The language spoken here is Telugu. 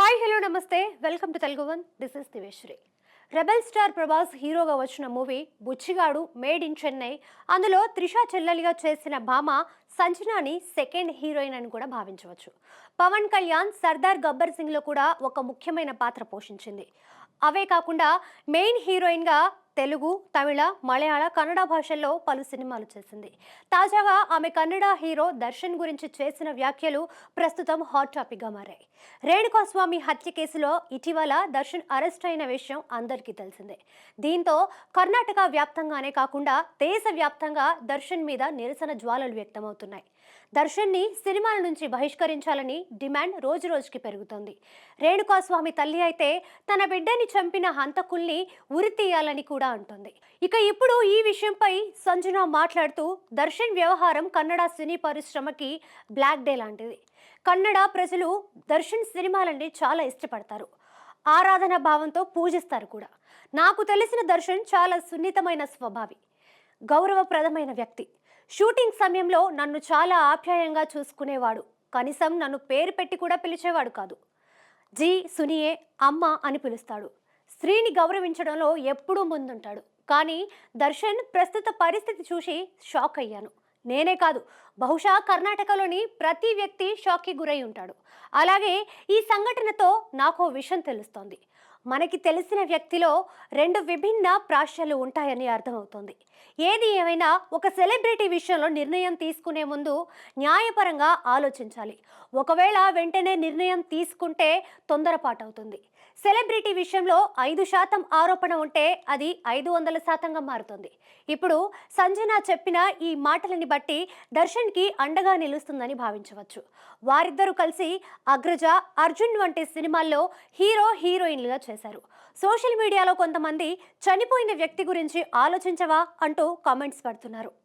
హాయ్ హలో నమస్తే welcome to Telugu one. This is దివేశ్వరి. Rebel star Prabhas హీరోగా వచ్చిన మూవీ బుచ్చిగాడు మేడ్ ఇన్ చెన్నై. అందులో త్రిష చెల్లెలిగా చేసిన భామ సంజనాని సెకండ్ హీరోయిన్ అని కూడా భావించవచ్చు. పవన్ కళ్యాణ్ సర్దార్ గబ్బర్ సింగ్లో కూడా ఒక ముఖ్యమైన పాత్ర పోషించింది. అవే కాకుండా మెయిన్ హీరోయిన్గా తెలుగు, తమిళ, మలయాళ, కన్నడ భాషల్లో పలు సినిమాలు చేసింది. తాజాగా ఆమె కన్నడ హీరో దర్శన్ గురించి చేసిన వ్యాఖ్యలు ప్రస్తుతం హాట్ టాపిక్గా మారాయి. రేణుకాస్వామి హత్య కేసులో ఇటీవల దర్శన్ అరెస్ట్ అయిన విషయం అందరికీ తెలిసిందే. దీంతో కర్ణాటక వ్యాప్తంగానే కాకుండా దేశవ్యాప్తంగా దర్శన్ మీద నిరసన జ్వాలలు వ్యక్తమవుతున్నాయి. దర్శన్ని సినిమాల నుంచి బహిష్కరించాలని డిమాండ్ రోజురోజుకి పెరుగుతోంది. రేణుకాస్వామి తల్లి అయితే తన బిడ్డని చంపిన హంతకుల్ని ఉరి తీయాలని కూడా అంటోంది. ఇక ఇప్పుడు ఈ విషయంపై సంజన మాట్లాడుతూ దర్శన్ వ్యవహారం కన్నడ సినీ పరిశ్రమకి బ్లాక్ డే లాంటిది. కన్నడ ప్రజలు దర్శన్ సినిమాలని చాలా ఇష్టపడతారు, ఆరాధన భావంతో పూజిస్తారు కూడా. నాకు తెలిసిన దర్శన్ చాలా సున్నితమైన స్వభావి, గౌరవప్రదమైన వ్యక్తి. షూటింగ్ సమయంలో నన్ను చాలా ఆప్యాయంగా చూసుకునేవాడు. కనీసం నన్ను పేరు పెట్టి కూడా పిలిచేవాడు కాదు. జీ సునియే అమ్మ అని పిలుస్తాడు. స్త్రీని గౌరవించడంలో ఎప్పుడూ ముందుంటాడు. కానీ దర్శన్ ప్రస్తుత పరిస్థితి చూసి షాక్ అయ్యాను. నేనే కాదు, బహుశా కర్ణాటకలోని ప్రతి వ్యక్తి షాక్కి గురై ఉంటాడు. అలాగే ఈ సంఘటనతో నాకో విషయం తెలుస్తోంది. మనకి తెలిసిన వ్యక్తిలో రెండు విభిన్న ప్రాశ్యాలు ఉంటాయని అర్థమవుతోంది. ఏది ఏమైనా ఒక సెలబ్రిటీ విషయంలో నిర్ణయం తీసుకునే ముందు న్యాయపరంగా ఆలోచించాలి. ఒకవేళ వెంటనే నిర్ణయం తీసుకుంటే తొందరపాటు అవుతుంది. సెలబ్రిటీ విషయంలో 5% ఆరోపణ ఉంటే అది 500%గా మారుతుంది. ఇప్పుడు సంజన చెప్పిన ఈ మాటలని బట్టి దర్శన్కి అండగా నిలుస్తుందని భావించవచ్చు. వారిద్దరూ కలిసి అగ్రజ, అర్జున్ వంటి సినిమాల్లో హీరో హీరోయిన్లుగా చేశారు. సోషల్ మీడియాలో కొంతమంది చనిపోయిన వ్యక్తి గురించి ఆలోచించవా అంటూ కామెంట్స్ పెడుతున్నారు.